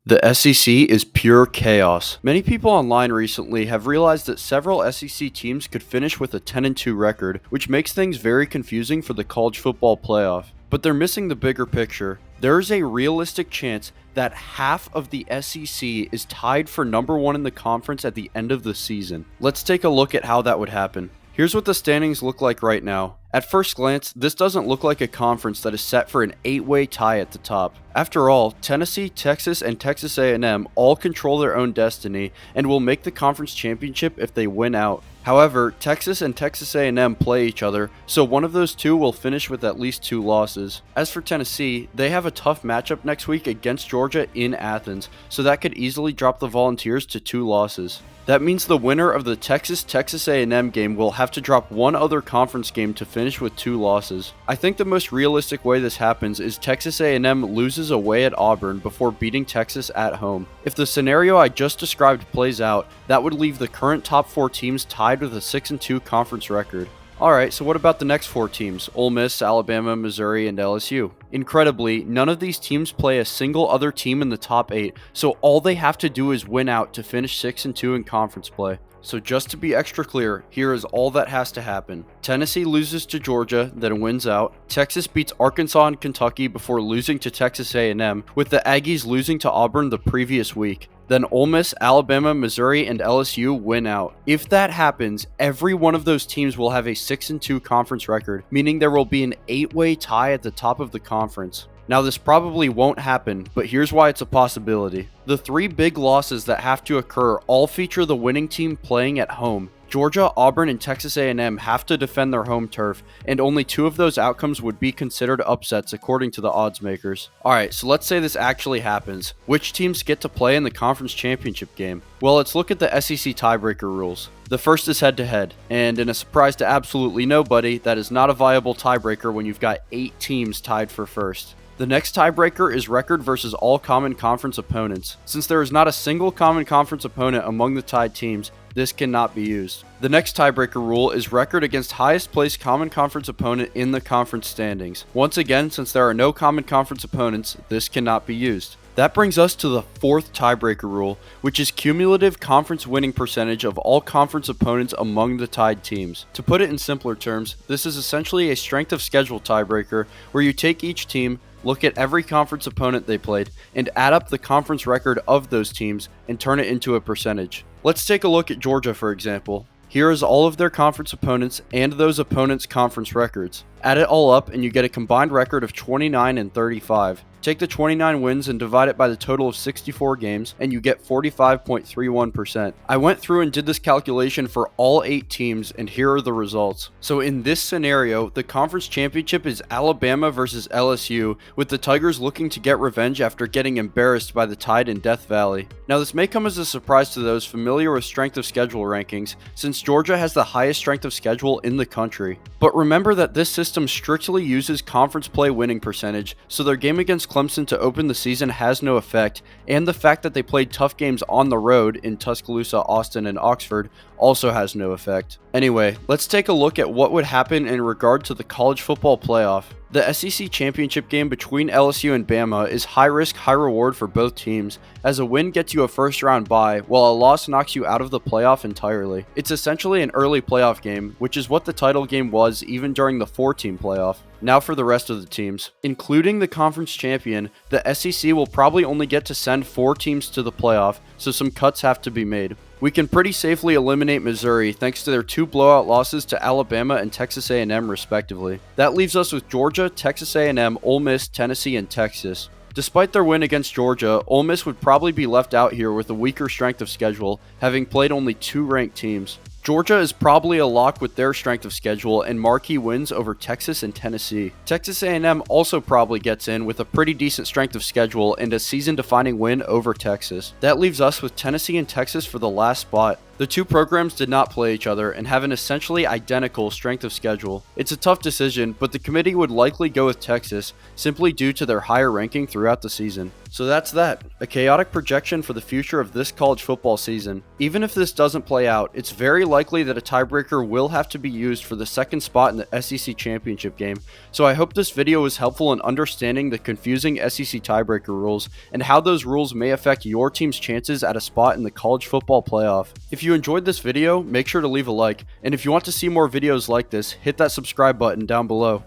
The SEC is pure chaos. Many people online recently have realized that several SEC teams could finish with a 10-2 record, which makes things very confusing for the college football playoff. But they're missing the bigger picture. There is a realistic chance that half of the SEC is tied for number one in the conference at the end of the season. Let's take a look at how that would happen. Here's what the standings look like right now. At first glance, this doesn't look like a conference that is set for an 8-way tie at the top. After all, Tennessee, Texas, and Texas A&M all control their own destiny and will make the conference championship if they win out. However, Texas and Texas A&M play each other, so one of those two will finish with at least 2 losses. As for Tennessee, they have a tough matchup next week against Georgia in Athens, so that could easily drop the Volunteers to 2 losses. That means the winner of the Texas A&M game will have to drop one other conference game to finish with 2 losses. I think the most realistic way this happens is Texas A&M loses away at Auburn before beating Texas at home. If the scenario I just described plays out, that would leave the current top 4 teams tied with a 6-2 conference record. Alright, so what about the next 4 teams? Ole Miss, Alabama, Missouri, and LSU. Incredibly, none of these teams play a single other team in the top 8, so all they have to do is win out to finish 6-2 in conference play. So just to be extra clear, here is all that has to happen. Tennessee loses to Georgia, then wins out. Texas beats Arkansas and Kentucky before losing to Texas A&M, with the Aggies losing to Auburn the previous week. Then Ole Miss, Alabama, Missouri, and LSU win out. If that happens, every one of those teams will have a 6-2 conference record, meaning there will be an 8-way tie at the top of the conference. Now this probably won't happen, but here's why it's a possibility. The 3 big losses that have to occur all feature the winning team playing at home. Georgia, Auburn, and Texas A&M have to defend their home turf, and only 2 of those outcomes would be considered upsets according to the odds makers. Alright, so let's say this actually happens. Which teams get to play in the conference championship game? Well, let's look at the SEC tiebreaker rules. The first is head-to-head, and in a surprise to absolutely nobody, that is not a viable tiebreaker when you've got 8 teams tied for first. The next tiebreaker is record versus all common conference opponents. Since there is not a single common conference opponent among the tied teams, this cannot be used. The next tiebreaker rule is record against highest placed common conference opponent in the conference standings. Once again, since there are no common conference opponents, this cannot be used. That brings us to the 4th tiebreaker rule, which is cumulative conference winning percentage of all conference opponents among the tied teams. To put it in simpler terms, this is essentially a strength of schedule tiebreaker where you take each team, look at every conference opponent they played, and add up the conference record of those teams and turn it into a percentage. Let's take a look at Georgia, for example. Here is all of their conference opponents and those opponents' conference records. Add it all up and you get a combined record of 29 and 35. Take the 29 wins and divide it by the total of 64 games, and you get 45.31%. I went through and did this calculation for all 8 teams, and here are the results. So in this scenario, the conference championship is Alabama versus LSU, with the Tigers looking to get revenge after getting embarrassed by the Tide in Death Valley. Now this may come as a surprise to those familiar with strength of schedule rankings, since Georgia has the highest strength of schedule in the country. But remember that this system strictly uses conference play winning percentage, so their game against Clemson to open the season has no effect, and the fact that they played tough games on the road in Tuscaloosa, Austin, and Oxford also has no effect. Anyway, let's take a look at what would happen in regard to the college football playoff. The SEC championship game between LSU and Bama is high risk, high reward for both teams, as a win gets you a first round bye, while a loss knocks you out of the playoff entirely. It's essentially an early playoff game, which is what the title game was even during the 4-team playoff. Now for the rest of the teams. Including the conference champion, the SEC will probably only get to send 4 teams to the playoff, so some cuts have to be made. We can pretty safely eliminate Missouri thanks to their 2 blowout losses to Alabama and Texas A&M respectively. That leaves us with Georgia, Texas A&M, Ole Miss, Tennessee, and Texas. Despite their win against Georgia, Ole Miss would probably be left out here with a weaker strength of schedule, having played only 2 ranked teams. Georgia is probably a lock with their strength of schedule and marquee wins over Texas and Tennessee. Texas A&M also probably gets in with a pretty decent strength of schedule and a season-defining win over Texas. That leaves us with Tennessee and Texas for the last spot. The 2 programs did not play each other and have an essentially identical strength of schedule. It's a tough decision, but the committee would likely go with Texas simply due to their higher ranking throughout the season. So that's that. A chaotic projection for the future of this college football season. Even if this doesn't play out, it's very likely that a tiebreaker will have to be used for the second spot in the SEC championship game. So I hope this video was helpful in understanding the confusing SEC tiebreaker rules and how those rules may affect your team's chances at a spot in the college football playoff. If you enjoyed this video, make sure to leave a like, and if you want to see more videos like this, hit that subscribe button down below.